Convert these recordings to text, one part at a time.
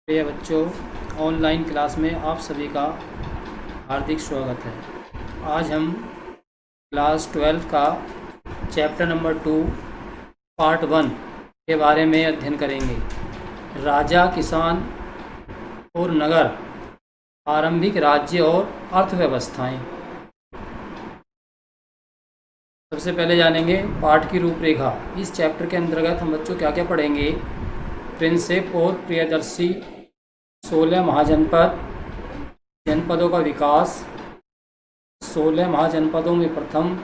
प्रिय बच्चों, online class में आप सभी का हार्दिक स्वागत है। आज हम क्लास 12 का चैप्टर नंबर 2 पार्ट 1 के बारे में अध्ययन करेंगे। राजा, किसान और नगर, आरंभिक राज्य और अर्थव्यवस्थाएं। सबसे पहले जानेंगे पाठ की रूपरेखा। इस चैप्टर के अंतर्गत हम बच्चों क्या क्या पढ़ेंगे? प्रिंसिप और प्रियदर्शी, 16 महाजनपद, जनपदों का विकास, 16 महाजनपदों में प्रथम,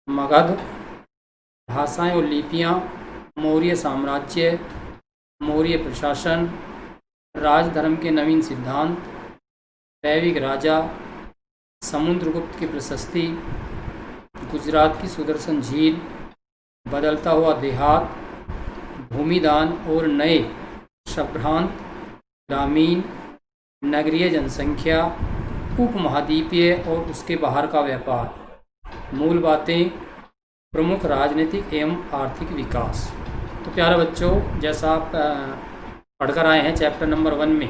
मगध, भाषाएं और लिपियां, मौर्य साम्राज्य, मौर्य प्रशासन, राजधर्म के नवीन सिद्धांत, दैविक राजा, समुद्रगुप्त की प्रशस्ति, गुजरात की सुदर्शन झील, बदलता हुआ देहात, भूमिदान और नए सभ्रांत, ग्रामीण नगरीय जनसंख्या, उपमहाद्वीपीय और उसके बाहर का व्यापार, मूल बातें, प्रमुख राजनीतिक एवं आर्थिक विकास। तो प्यारे बच्चों, जैसा आप पढ़कर आए हैं चैप्टर नंबर 1 में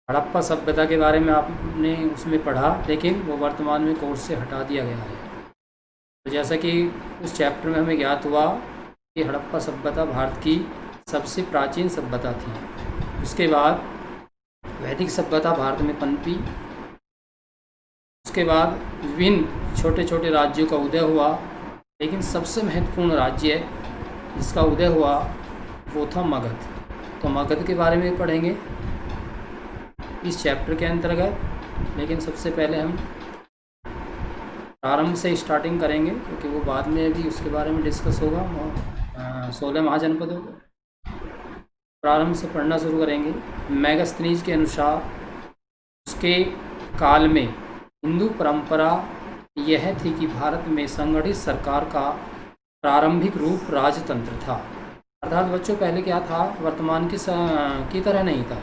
हड़प्पा सभ्यता के बारे में आपने उसमें पढ़ा, लेकिन वो वर्तमान में कोर्स से हटा दिया गया है। तो जैसा कि उस चैप्टर में हमें ज्ञात हुआ कि हड़प्पा सभ्यता भारत की सबसे प्राचीन सभ्यता थी। उसके बाद वैदिक सभ्यता भारत में पनपी। उसके बाद विभिन्न छोटे छोटे राज्यों का उदय हुआ, लेकिन सबसे महत्वपूर्ण राज्य जिसका उदय हुआ वो था मगध। तो मगध के बारे में पढ़ेंगे इस चैप्टर के अंतर्गत। लेकिन सबसे पहले हम प्रारंभ से स्टार्टिंग करेंगे, क्योंकि वो बाद में भी उसके बारे में डिस्कस होगा। 16 महाजनपदों को प्रारंभ से पढ़ना शुरू करेंगे। मैगस्थनीज के अनुसार उसके काल में हिंदू परंपरा यह थी कि भारत में संगठित सरकार का प्रारंभिक रूप राजतंत्र था। अर्थात बच्चों, पहले क्या था, वर्तमान की तरह नहीं था,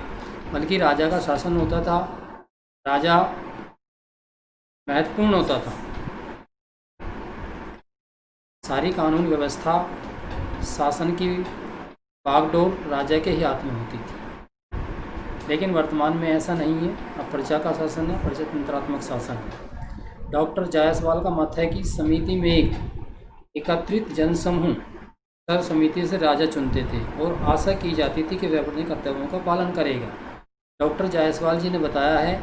बल्कि राजा का शासन होता था। राजा महत्वपूर्ण होता था। सारी कानून व्यवस्था, शासन की बागडोर राजा के ही हाथ में होती थी। लेकिन वर्तमान में ऐसा नहीं है। अब प्रजा का शासन है, प्रजातंत्रात्मक शासन है। डॉक्टर जायसवाल का मत है कि समिति में एक एकत्रित जनसमूह सर्व समिति से राजा चुनते थे और आशा की जाती थी कि वह अपने कर्तव्यों का पालन करेगा। डॉक्टर जायसवाल जी ने बताया है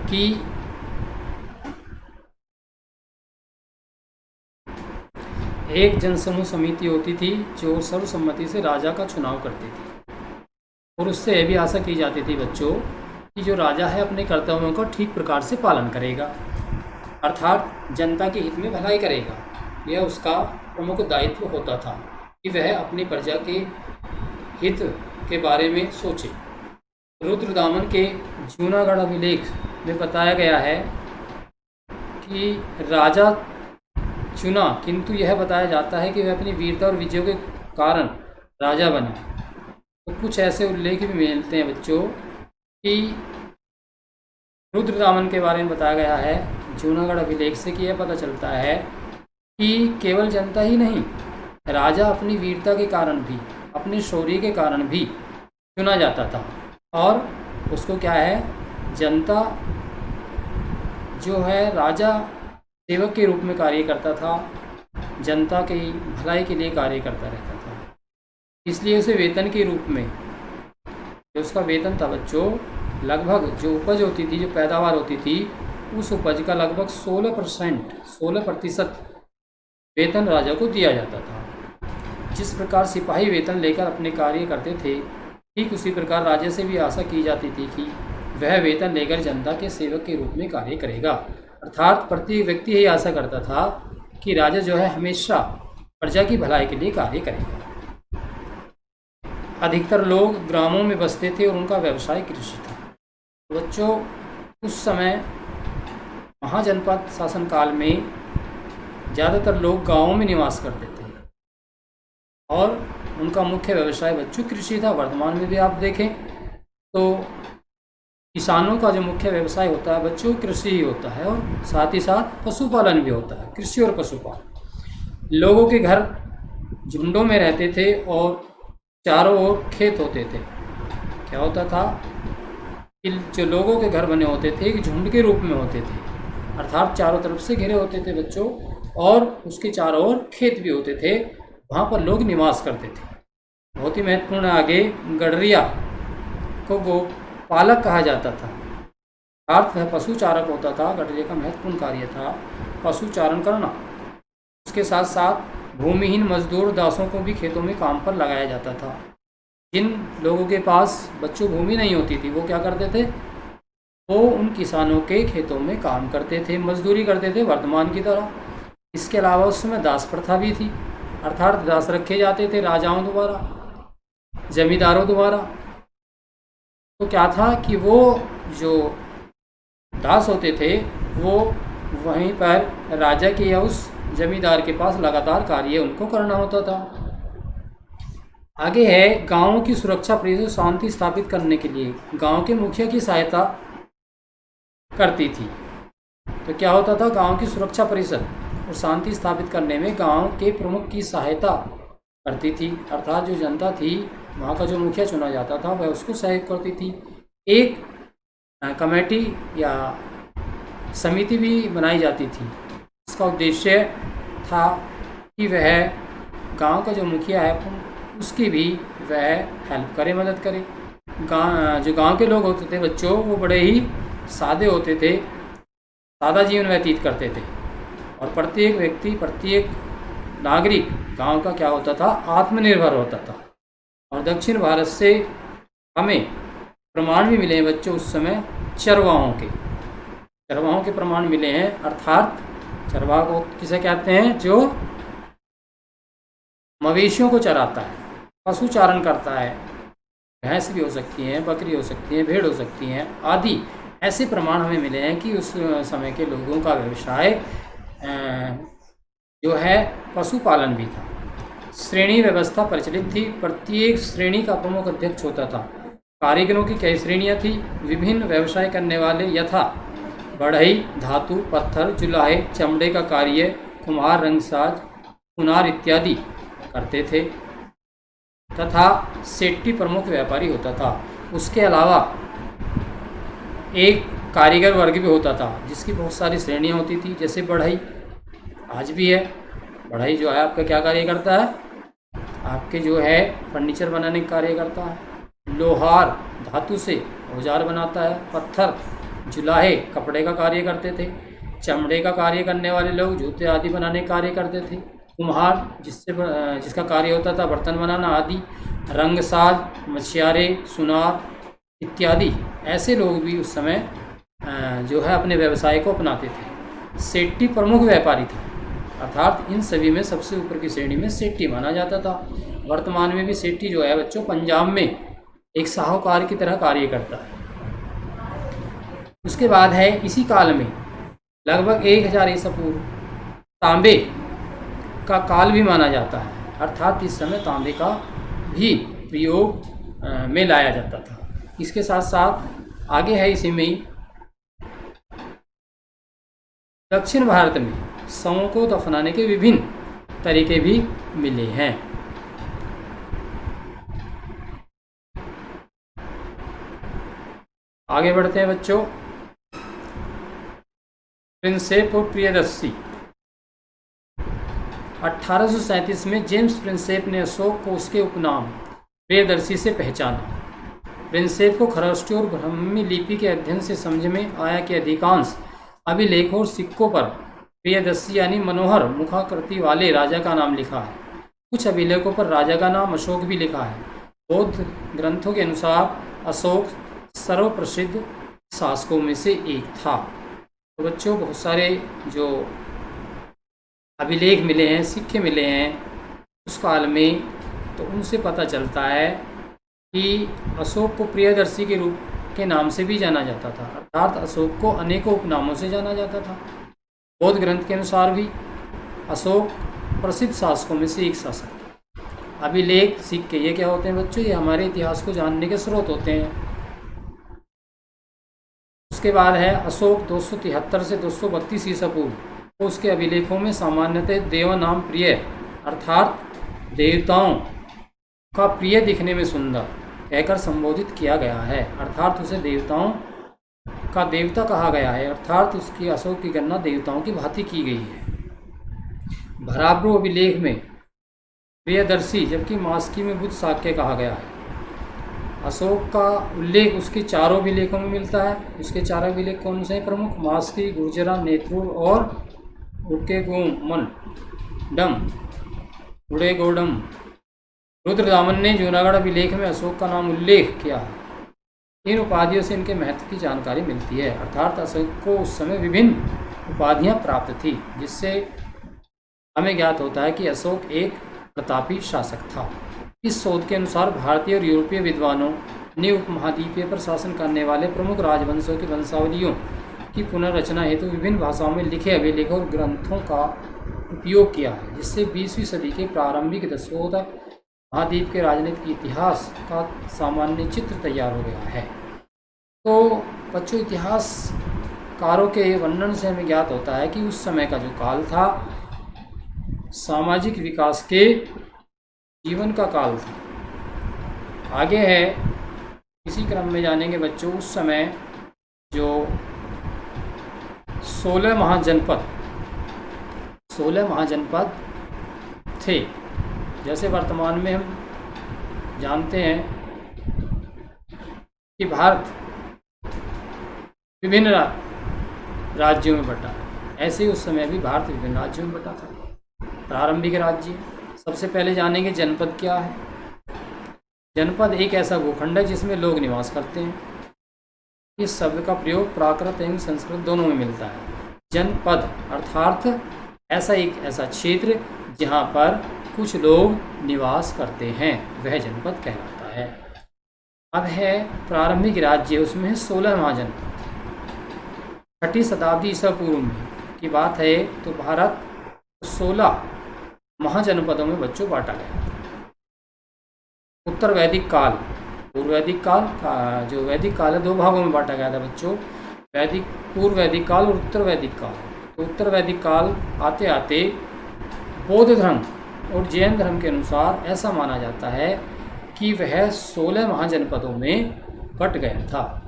कि एक जनसमूह समिति होती थी जो सर्वसम्मति से राजा का चुनाव करती थी, और उससे यह भी आशा की जाती थी बच्चों कि जो राजा है अपने कर्तव्यों का ठीक प्रकार से पालन करेगा, अर्थात जनता के हित में भलाई करेगा। यह उसका प्रमुख दायित्व होता था कि वह अपनी प्रजा के हित के बारे में सोचे। रुद्रदामन के जूनागढ़ अभिलेख में बताया गया है कि राजा चुना, किंतु यह बताया जाता है कि वह अपनी वीरता और विजयों के कारण राजा बने। तो कुछ ऐसे उल्लेख भी मिलते हैं बच्चों कि रुद्रदामन के बारे में बताया गया है जूनागढ़ अभिलेख से, कि यह पता चलता है कि केवल जनता ही नहीं, राजा अपनी वीरता के कारण भी, अपने शौर्य के कारण भी चुना जाता था। और उसको क्या है, जनता जो है राजा सेवक के रूप में कार्य करता था, जनता की भलाई के लिए कार्य करता रहता था। इसलिए उसे वेतन के रूप में, जो उसका वेतन था बच्चों, लगभग जो उपज होती थी, जो पैदावार होती थी, उस उपज का लगभग 16% वेतन राजा को दिया जाता था। जिस प्रकार सिपाही वेतन लेकर अपने कार्य करते थे, ठीक उसी प्रकार राजा से भी आशा की जाती थी कि वह वेतन लेकर जनता के सेवक के रूप में कार्य करेगा। अर्थात प्रत्येक व्यक्ति यही आशा करता था कि राजा जो है हमेशा प्रजा की भलाई के लिए कार्य करेगा। अधिकतर लोग ग्रामों में बसते थे और उनका व्यवसाय कृषि था। बच्चों, उस समय महाजनपद शासनकाल में ज़्यादातर लोग गांवों में निवास करते थे और उनका मुख्य व्यवसाय बच्चों कृषि था। वर्तमान में भी आप देखें तो किसानों का जो मुख्य व्यवसाय होता है बच्चों, कृषि ही होता है, और साथ ही साथ पशुपालन भी होता है। कृषि और पशुपालन। लोगों के घर झुंडों में रहते थे और चारों ओर खेत होते थे। क्या होता था कि जो लोगों के घर बने होते थे एक झुंड के रूप में होते थे, अर्थात चारों तरफ से घिरे होते थे बच्चों, और उसके चारों ओर खेत भी होते थे, वहाँ पर लोग निवास करते थे। बहुत ही महत्वपूर्ण आगे, गडरिया को गोपालक कहा जाता था, अर्थ है पशुचारक होता था। गडरिया का महत्वपूर्ण कार्य था पशुचारण करना। उसके साथ साथ भूमिहीन मजदूर दासों को भी खेतों में काम पर लगाया जाता था। जिन लोगों के पास बच्चों भूमि नहीं होती थी वो क्या करते थे, वो उन किसानों के खेतों में काम करते थे, मजदूरी करते थे वर्तमान की तरह। इसके अलावा उस समय दास प्रथा भी थी, अर्थात दास रखे जाते थे राजाओं द्वारा, जमींदारों द्वारा। तो क्या था कि वो जो दास होते थे वो वहीं पर राजा के या उस जमींदार के पास लगातार कार्य उनको करना होता था। आगे है गांवों की सुरक्षा परिषद शांति स्थापित करने के लिए गांव के मुखिया की सहायता करती थी। तो क्या होता था, गांव की सुरक्षा परिषद और शांति स्थापित करने में गांव के प्रमुख की सहायता करती थी, अर्थात जो जनता थी वहाँ का जो मुखिया चुना जाता था वह उसको सहयोग करती थी। एक कमेटी या समिति भी बनाई जाती थी। इसका उद्देश्य था कि वह गांव का जो मुखिया है उसकी भी वह हेल्प करे, मदद करे। जो गांव के लोग होते थे बच्चों वो बड़े ही सादे होते थे, सादा जीवन व्यतीत करते थे, और प्रत्येक व्यक्ति, प्रत्येक नागरिक गांव का क्या होता था, आत्मनिर्भर होता था। और दक्षिण भारत से हमें प्रमाण भी मिले हैं बच्चों उस समय चरवाहों के प्रमाण मिले हैं, अर्थात चरवाहा को किसे कहते हैं, जो मवेशियों को चराता है, पशुचारण करता है। भैंस भी हो सकती हैं, बकरी हो सकती है, भेड़ हो सकती हैं आदि। ऐसे प्रमाण हमें मिले हैं कि उस समय के लोगों का व्यवसाय जो है पशुपालन भी था। श्रेणी व्यवस्था प्रचलित थी, प्रत्येक श्रेणी का प्रमुख अध्यक्ष होता था। कारीगरों की कई श्रेणियां थी, विभिन्न व्यवसाय करने वाले यथा बढ़ई, धातु, पत्थर, जुलाहे, चमड़े का कार्य, कुम्हार, रंगसाज, कुनार इत्यादि करते थे, तथा सेट्टी प्रमुख व्यापारी होता था। उसके अलावा एक कारीगर वर्ग भी होता था जिसकी बहुत सारी श्रेणियां होती थी, जैसे बढ़ई, आज भी है। बढ़ई जो है आपका क्या कार्य करता है, आपके जो है फर्नीचर बनाने का कार्य करता है। लोहार धातु से औजार बनाता है। पत्थर, जुलाहे कपड़े का कार्य करते थे। चमड़े का कार्य करने वाले लोग जूते आदि बनाने का कार्य करते थे। कुम्हार जिसका कार्य होता था बर्तन बनाना आदि। रंगसाज, मछियारे, सुनार इत्यादि ऐसे लोग भी उस समय जो है अपने व्यवसाय को अपनाते थे। सेट्टी प्रमुख व्यापारी था, अर्थात इन सभी में सबसे ऊपर की श्रेणी में सेट्टी माना जाता था। वर्तमान में भी सेट्टी जो है बच्चों पंजाब में एक साहूकार की तरह कार्य करता है। उसके बाद है इसी काल में लगभग 1000 ईसा पूर्व तांबे का काल भी माना जाता है, अर्थात इस समय तांबे का भी प्रयोग में लाया जाता था। इसके साथ साथ आगे है इसी में ही दक्षिण भारत में शवों को दफनाने के विभिन्न तरीके भी मिले हैं। आगे बढ़ते हैं बच्चों। प्रिंसेप और प्रियदर्शी। 1837 में जेम्स प्रिंसेप ने अशोक को उसके उपनाम प्रियदर्शी से पहचाना। प्रिंसेप को खरौष्टी और ब्राह्मी लिपि के अध्ययन से समझ में आया कि अधिकांश अभिलेखों और सिक्कों पर प्रियदर्शी यानी मनोहर मुखाकृति वाले राजा का नाम लिखा है। कुछ अभिलेखों पर राजा का नाम अशोक भी लिखा है। बौद्ध ग्रंथों के अनुसार अशोक सर्वप्रसिद्ध शासकों में से एक था। तो बच्चों बहुत सारे जो अभिलेख मिले हैं, सिक्के मिले हैं उस काल में, तो उनसे पता चलता है कि अशोक को प्रियदर्शी के रूप के नाम से भी जाना जाता था, अर्थात अशोक को अनेकों उपनामों से जाना जाता था। बौद्ध ग्रंथ के अनुसार भी अशोक प्रसिद्ध शासकों में से एक शासक। अभिलेख, सिक्के ये क्या होते हैं बच्चों, ये हमारे इतिहास को जानने के स्रोत होते हैं। उसके बाद है अशोक 273 से 232 ईसा पूर्व। तो उसके अभिलेखों में सामान्यतः देव नाम प्रिय, अर्थात देवताओं का प्रिय, दिखने में सुंदर, कहकर संबोधित किया गया है, अर्थात उसे देवताओं का देवता कहा गया है, अर्थात उसकी अशोक की गणना देवताओं की भांति की गई है। भराब्रो अभिलेख में प्रियदर्शी जबकि मास्की में बुद्ध शाक्य कहा गया है। अशोक का उल्लेख उसके चारों अभिलेखों में मिलता है। उसके चार अभिलेख कौन से हैं प्रमुख? मास्की, गुर्जरा, नेत्रुर और उड़केगोमन उड़ेगोडम। रुद्रदामन ने जूनागढ़ अभिलेख में अशोक का नाम उल्लेख किया है। इन उपाधियों से इनके महत्व की जानकारी मिलती है, अर्थात अशोक को उस समय विभिन्न उपाधियां प्राप्त थी, जिससे हमें ज्ञात होता है कि अशोक एक प्रतापी शासक था। इस शोध के अनुसार भारतीय और यूरोपीय विद्वानों ने उपमहाद्वीपीय पर शासन करने वाले प्रमुख राजवंशों की वंशावलियों की पुनर्रचना हेतु विभिन्न भाषाओं में लिखे अभिलेखों और ग्रंथों का उपयोग किया है, जिससे 20वीं सदी के प्रारंभिक दशकों तक महाद्वीप के राजनीतिक इतिहास का सामान्य चित्र तैयार हो गया है। तो बच्चों, इतिहासकारों के वर्णन से हमें ज्ञात होता है कि उस समय का जो काल था सामाजिक विकास के जीवन का काल था। आगे है, इसी क्रम में जानेंगे बच्चों, उस समय जो 16 महाजनपद थे। जैसे वर्तमान में हम जानते हैं कि भारत विभिन्न राज्यों में बटा है, ऐसे ही उस समय भी भारत विभिन्न राज्यों में बटा था। प्रारंभिक राज्य, सबसे पहले जानेंगे जनपद क्या है। जनपद एक ऐसा भूखंड है जिसमें लोग निवास करते हैं। इस शब्द का प्रयोग प्राकृत एवं संस्कृत दोनों में मिलता है। जनपद अर्थात ऐसा क्षेत्र जहाँ पर कुछ लोग निवास करते हैं, वह जनपद कहलाता है। अब है प्रारंभिक राज्य, उसमें है 16 महाजनपद। 6वीं शताब्दी ईसा पूर्व में की बात है तो भारत 16 महाजनपदों में बच्चों बांटा गया था। उत्तर वैदिक काल, पूर्व वैदिक काल का जो वैदिक काल है 2 भागों में बांटा गया था बच्चों, पूर्व वैदिक काल और उत्तर वैदिक काल। तो उत्तर वैदिक काल आते आते बौद्ध धर्म और जैन धर्म के अनुसार ऐसा माना जाता है कि वह 16 महाजनपदों में बट गया था,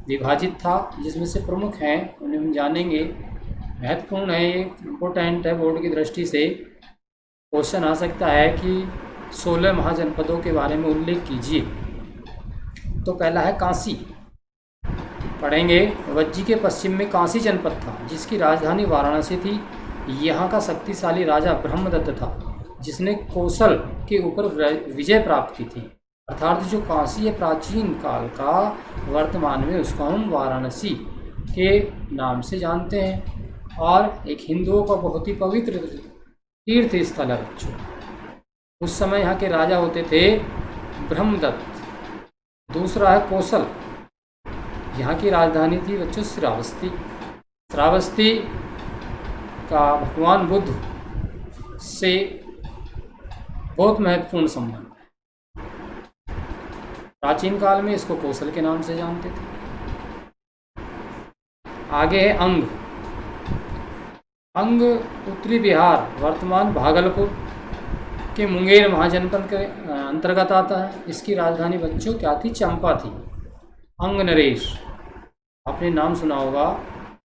विभाजित था, जिसमें से प्रमुख हैं उन्हें हम जानेंगे। महत्वपूर्ण है, ये इम्पोर्टेंट है, बोर्ड की दृष्टि से क्वेश्चन आ सकता है कि 16 महाजनपदों के बारे में उल्लेख कीजिए। तो पहला है काशी, पढ़ेंगे। वज्जी के पश्चिम में काशी जनपद था, जिसकी राजधानी वाराणसी थी। यहाँ का शक्तिशाली राजा ब्रह्मदत्त था, जिसने कौशल के ऊपर विजय प्राप्त की थी। अर्थात जो काशी है प्राचीन काल का, वर्तमान में उसको हम वाराणसी के नाम से जानते हैं, और एक हिंदुओं का बहुत ही पवित्र तीर्थ स्थल है बच्चों। उस समय यहाँ के राजा होते थे ब्रह्मदत्त। दूसरा है कौशल, यहाँ की राजधानी थी बच्चों श्रावस्ती। श्रावस्ती का भगवान बुद्ध से बहुत महत्वपूर्ण संबंध है। प्राचीन काल में इसको कौशल के नाम से जानते थे। आगे है अंग। अंग उत्तरी बिहार, वर्तमान भागलपुर के मुंगेर महाजनपद के अंतर्गत आता है। इसकी राजधानी बच्चों क्या थी? चंपा थी। अंग नरेश, आपने नाम सुना होगा,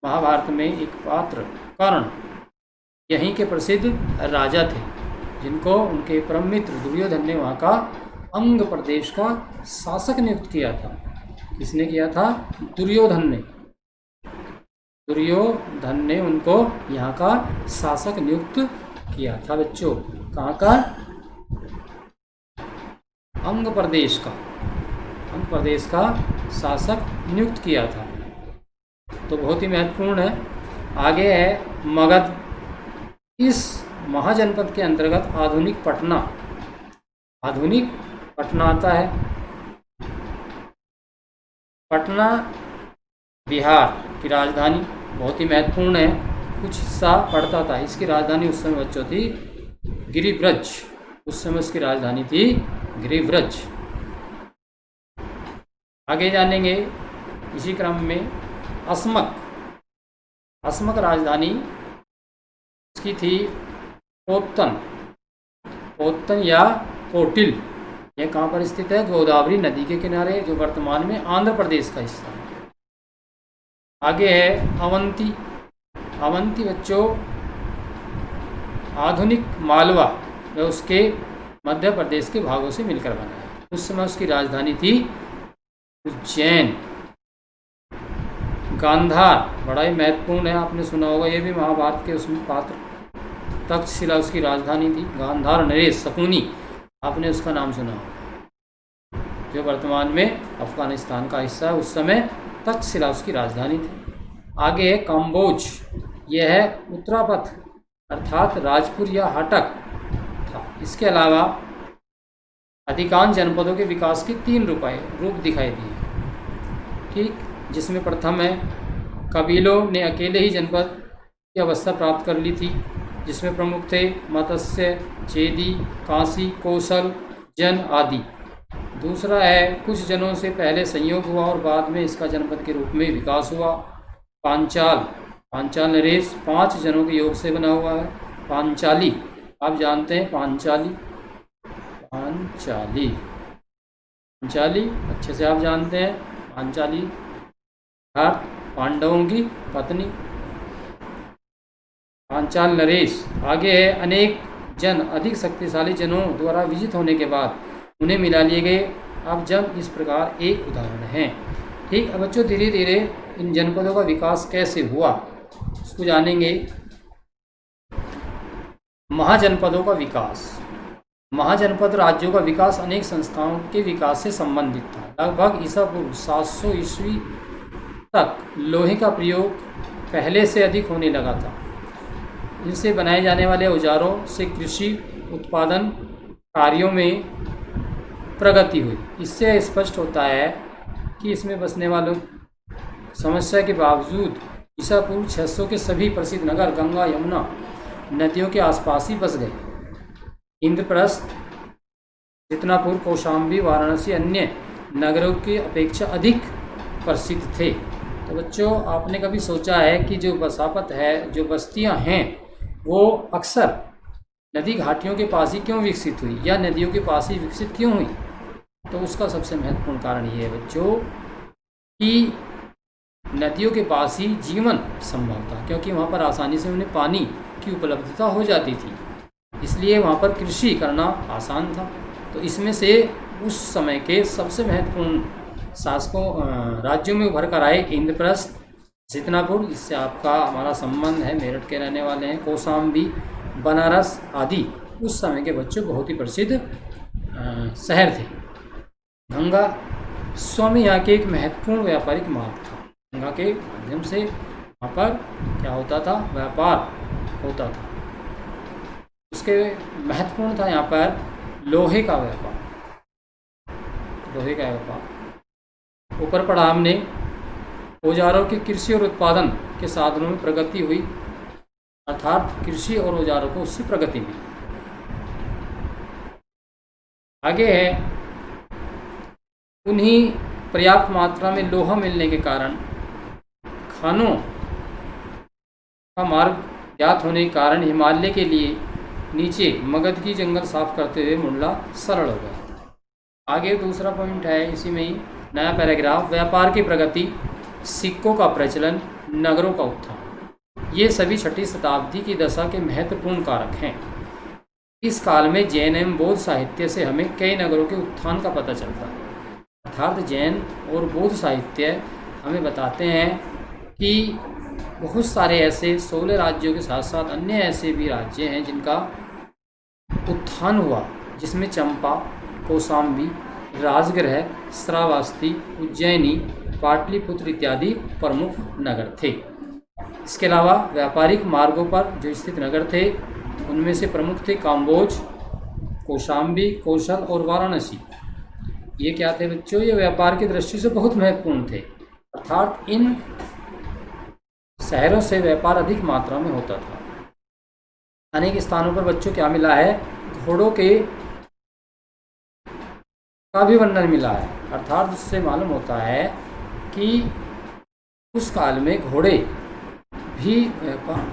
महाभारत में एक पात्र कर्ण यहीं के प्रसिद्ध राजा थे, जिनको उनके परम मित्र दुर्योधन ने वहाँ का अंग प्रदेश का शासक नियुक्त किया था। किसने किया था? दुर्योधन ने। दुर्योधन ने उनको यहाँ का शासक नियुक्त किया था बच्चों। कहाँ का? अंग प्रदेश का, अंग प्रदेश का शासक नियुक्त किया था। तो बहुत ही महत्वपूर्ण है। आगे है मगध। इस महाजनपद के अंतर्गत आधुनिक पटना आता है। पटना बिहार की राजधानी, बहुत ही महत्वपूर्ण है, कुछ हिस्सा पड़ता था। इसकी राजधानी उस समय बच्चों थी गिरिव्रज। उस समय उसकी राजधानी थी गिरिव्रज। आगे जानेंगे इसी क्रम में अस्मक। अस्मक राजधानी इसकी थी पोतन या पोटिल। यह कहाँ पर स्थित है? गोदावरी नदी के किनारे, जो वर्तमान में आंध्र प्रदेश का हिस्सा है। आगे है अवंती। अवंती बच्चों आधुनिक मालवा व उसके मध्य प्रदेश के भागों से मिलकर बना है। उस समय उसकी राजधानी थी उज्जैन। गांधार बड़ा ही महत्वपूर्ण है, आपने सुना होगा, ये भी महाभारत के उसमें पात्र। तक्षशिला उसकी राजधानी थी। गांधार नरेश शकुनी, आपने उसका नाम सुना होगा, जो वर्तमान में अफगानिस्तान का हिस्सा है। उस समय तक्षशिला उसकी राजधानी थी। आगे है काम्बोज। यह है उत्तरापथ अर्थात राजपुर या हाटक था। इसके अलावा अधिकांश जनपदों के विकास के 3 रूप दिखाई दिए, ठीक, जिसमें प्रथम है कबीलों ने अकेले ही जनपद की अवस्था प्राप्त कर ली थी, जिसमें प्रमुख थे मत्स्य, चेदी, कांसी, कौशल, जन आदि। दूसरा है कुछ जनों से पहले संयोग हुआ और बाद में इसका जनपद के रूप में विकास हुआ। पांचाल। पांचाल नरेश 5 जनों के योग से बना हुआ है। पांचाली, आप जानते हैं पांचाली, पांचाली, पांचाली अच्छे से आप जानते हैं। पांचाली पांडवों की पत्नी। पांचाल नरेश। आगे है अनेक जन अधिक शक्तिशाली जनों द्वारा विजित होने के बाद उन्हें मिला लिए गए। अब जब इस प्रकार एक उदाहरण है, ठीक। अब बच्चों धीरे धीरे इन जनपदों का विकास कैसे हुआ उसको जानेंगे। महाजनपदों का विकास। महाजनपद राज्यों का विकास अनेक संस्थाओं के विकास से संबंधित था। लगभग ईसा पूर्व 700 ईस्वी तक लोहे का प्रयोग पहले से अधिक होने लगा था। इनसे बनाए जाने वाले औजारों से कृषि उत्पादन कार्यों में प्रगति हुई। इससे स्पष्ट होता है कि इसमें बसने वालों समस्या के बावजूद ईसा पूर्व 600 के सभी प्रसिद्ध नगर गंगा यमुना नदियों के आसपास ही बस गए। इंद्रप्रस्थ, जितनापुर, कौशाम्बी, वाराणसी अन्य नगरों की अपेक्षा अधिक प्रसिद्ध थे। तो बच्चों आपने कभी सोचा है कि जो बसापत है, जो बस्तियां हैं, वो अक्सर नदी घाटियों के पास ही क्यों विकसित हुई या नदियों के पास ही विकसित क्यों हुई? तो उसका सबसे महत्वपूर्ण कारण ये है बच्चों कि नदियों के पास ही जीवन संभव था, क्योंकि वहाँ पर आसानी से उन्हें पानी की उपलब्धता हो जाती थी, इसलिए वहाँ पर कृषि करना आसान था। तो इसमें से उस समय के सबसे महत्वपूर्ण शासकों राज्यों में उभर कर आए इंद्रप्रस्थ, जितनापुर, जिससे आपका हमारा संबंध है, मेरठ के रहने वाले हैं, कौशाम्बी, बनारस आदि उस समय के बच्चों बहुत ही प्रसिद्ध शहर थे। गंगा स्वामी यहाँ के एक महत्वपूर्ण व्यापारिक मार्ग था। गंगा के माध्यम से वहाँ पर क्या होता था? व्यापार होता था। उसके महत्वपूर्ण था यहाँ पर लोहे का व्यापार। लोहे का व्यापार ऊपर पढ़ा हमने। औजारों के कृषि और उत्पादन के साधनों में प्रगति हुई, अर्थात कृषि और औजारों को उससे प्रगति मिली। आगे है उन्हीं पर्याप्त मात्रा में लोहा मिलने के कारण खानों का मार्ग ज्ञात होने के कारण हिमालय के लिए नीचे मगध की जंगल साफ करते हुए मुड़ना सरल हो गया। आगे दूसरा पॉइंट है इसी में ही, नया पैराग्राफ। व्यापार की प्रगति, सिक्कों का प्रचलन, नगरों का उत्थान, ये सभी 6वीं शताब्दी की दशा के महत्वपूर्ण कारक हैं। इस काल में जैन एवं बौद्ध साहित्य से हमें कई नगरों के उत्थान का पता चलता है। अर्थात जैन और बौद्ध साहित्य हमें बताते हैं कि बहुत सारे ऐसे 16 राज्यों के साथ साथ अन्य ऐसे भी राज्य हैं जिनका उत्थान हुआ, जिसमें चंपा, कौशाम्बी, राजगृह, श्रावस्ती, उज्जैनी, पाटलिपुत्र इत्यादि प्रमुख नगर थे। इसके अलावा व्यापारिक मार्गों पर जो स्थित नगर थे उनमें से प्रमुख थे काम्बोज, कौशाम्बी, कौशल और वाराणसी। ये क्या थे बच्चों? ये व्यापार की दृष्टि से बहुत महत्वपूर्ण थे, अर्थात इन शहरों से व्यापार अधिक मात्रा में होता था। अनेक स्थानों पर बच्चों क्या मिला है? घोड़ों के का भी वर्णन मिला है, अर्थात उससे मालूम होता है कि उस काल में घोड़े भी व्यापार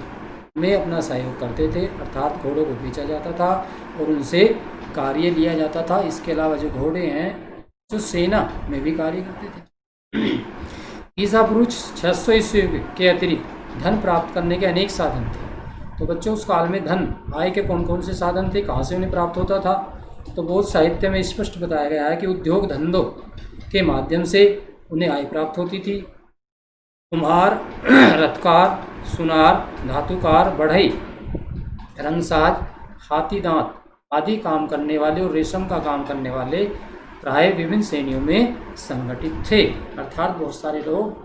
में अपना सहयोग करते थे, अर्थात घोड़ों को बेचा जाता था और उनसे कार्य लिया जाता था। इसके अलावा जो घोड़े हैं जो सेना में भी कार्य करते थे। ईसा पूर्व 600 ईस्वी के अतिरिक्त धन प्राप्त करने के अनेक साधन थे। तो बच्चों उस काल में धन आय के कौन कौन से साधन थे, कहाँ से उन्हें प्राप्त होता था? तो बौद्ध साहित्य में स्पष्ट बताया गया है कि उद्योग धंधों के माध्यम से उन्हें आय प्राप्त होती थी। कुम्हार, रथकार, सुनार, धातुकार, बढ़ई, रंगसाज, हाथी दांत आदि काम करने वाले और रेशम का काम करने वाले प्राय विभिन्न श्रेणियों में संगठित थे। अर्थात बहुत सारे लोग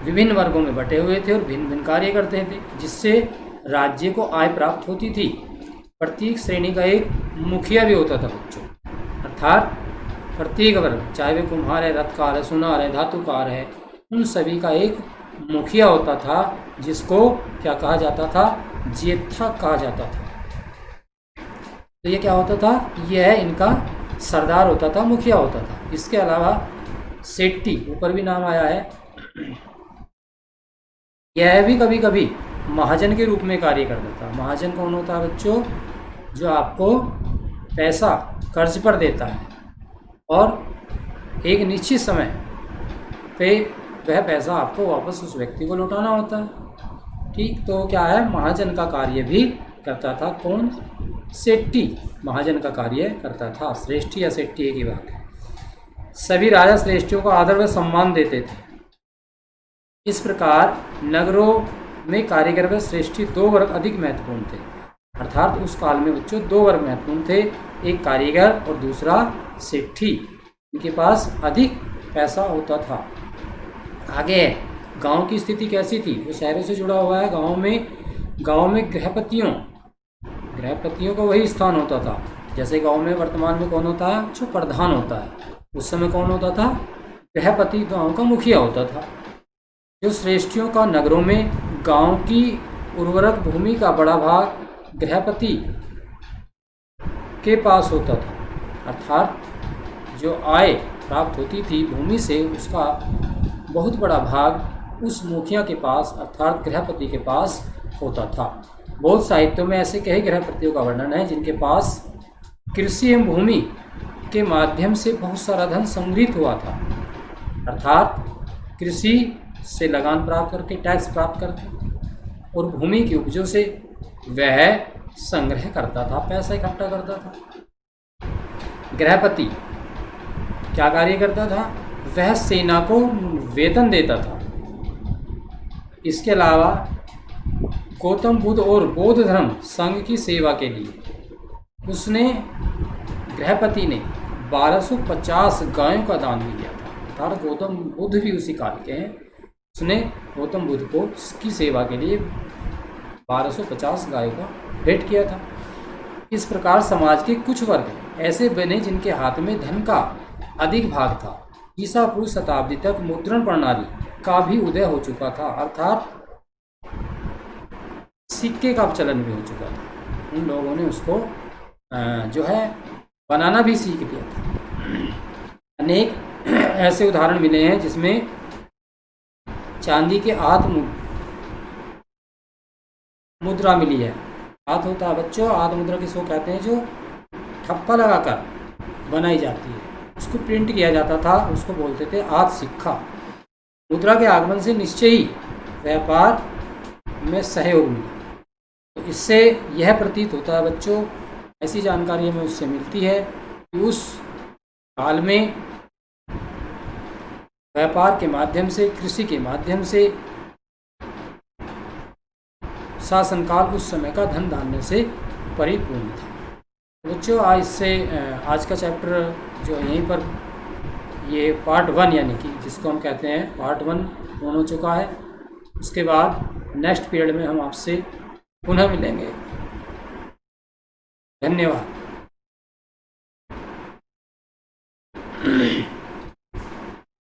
विभिन्न वर्गों में बटे हुए थे और भिन्न भिन्न कार्य करते थे, जिससे राज्य को आय प्राप्त होती थी। प्रत्येक श्रेणी का एक मुखिया भी होता था बच्चों। अर्थात प्रत्येक वर्ग, चाहे वे कुम्हार है, रथकार है, सुनार है, धातुकार है, उन सभी का एक मुखिया होता था, जिसको क्या कहा जाता था? ज्येष्ठा कहा जाता था। तो ये क्या होता था? यह इनका सरदार होता था, मुखिया होता था। इसके अलावा सेट्टी, ऊपर भी नाम आया है, यह भी कभी कभी महाजन के रूप में कार्य करता था। महाजन कौन होता है बच्चों? जो आपको पैसा कर्ज पर देता है और एक निश्चित समय पे वह पैसा आपको वापस उस व्यक्ति को लौटाना होता है। ठीक, तो क्या है? महाजन का कार्य भी करता था। कौन? सेट्टी महाजन का कार्य करता था। श्रेष्ठी या सेट्टी एक ही बात है। सभी राजा श्रेष्ठियों को आदर व सम्मान देते थे। इस प्रकार नगरों में कारीगर व श्रेष्ठी दो वर्ग अधिक महत्वपूर्ण थे। अर्थात उस काल में बच्चों दो वर्ग महत्वपूर्ण थे, एक कारीगर और दूसरा सेट्ठी। इनके पास अधिक पैसा होता था। आगे गांव की स्थिति कैसी थी? वो शहरों से जुड़ा हुआ है। गांव में गृहपतियों का वही स्थान होता था। जैसे गांव में वर्तमान में कौन होता है? जो प्रधान होता है। उस समय कौन होता था? गृहपति गांव का मुखिया होता था। जो श्रेष्ठियों का नगरों में गांव की उर्वरक भूमि का बड़ा भाग गृहपति के पास होता था। अर्थात जो आय प्राप्त होती थी भूमि से, उसका बहुत बड़ा भाग उस मुखिया के पास अर्थात गृहपति के पास होता था। बहुत साहित्यों में ऐसे कई गृहपतियों का वर्णन है जिनके पास कृषि एवं भूमि के माध्यम से बहुत सारा धन संग्रहित हुआ था। अर्थात कृषि से लगान प्राप्त करके, टैक्स प्राप्त करके और भूमि की उपजों से वह संग्रह करता था, पैसा इकट्ठा करता था। गृहपति क्या कार्य करता था? वह सेना को वेतन देता था। इसके अलावा गौतम बुद्ध और बौद्ध धर्म संघ की सेवा के लिए उसने गृहपति ने 1250 गायों का दान भी दिया था। अर्थात गौतम बुद्ध भी उसी काल के हैं। उसने गौतम बुद्ध को की सेवा के लिए 1250 गायों का भेंट किया था। इस प्रकार समाज के कुछ वर्ग ऐसे बने जिनके हाथ में धन का अधिक भाग था। ईसा पूर्व शताब्दी तक मुद्रण प्रणाली का भी उदय हो चुका था। अर्थात सिक्के का चलन भी हो चुका था। उन लोगों ने उसको जो है बनाना भी सीख लिया था। अनेक ऐसे उदाहरण मिले हैं जिसमें चांदी के आत्म मुद्रा मिली है। हाथ होता है बच्चों, आत्म मुद्रा किसको कहते हैं? जो ठप्पा लगाकर बनाई जाती है, उसको प्रिंट किया जाता था, उसको बोलते थे आत्म सिक्का। मुद्रा के आगमन से निश्चय ही व्यापार में सहयोग मिला। तो इससे यह प्रतीत होता है बच्चों, ऐसी जानकारी हमें उससे मिलती है कि उस काल में व्यापार के माध्यम से, कृषि के माध्यम से शासनकाल उस समय का धन धान्य से परिपूर्ण था। बच्चों आज का चैप्टर जो यहीं पर ये पार्ट 1 यानी कि जिसको हम कहते हैं पार्ट 1 पूर्ण हो चुका है। उसके बाद नेक्स्ट पीरियड में हम आपसे पुनः मिलेंगे। धन्यवाद।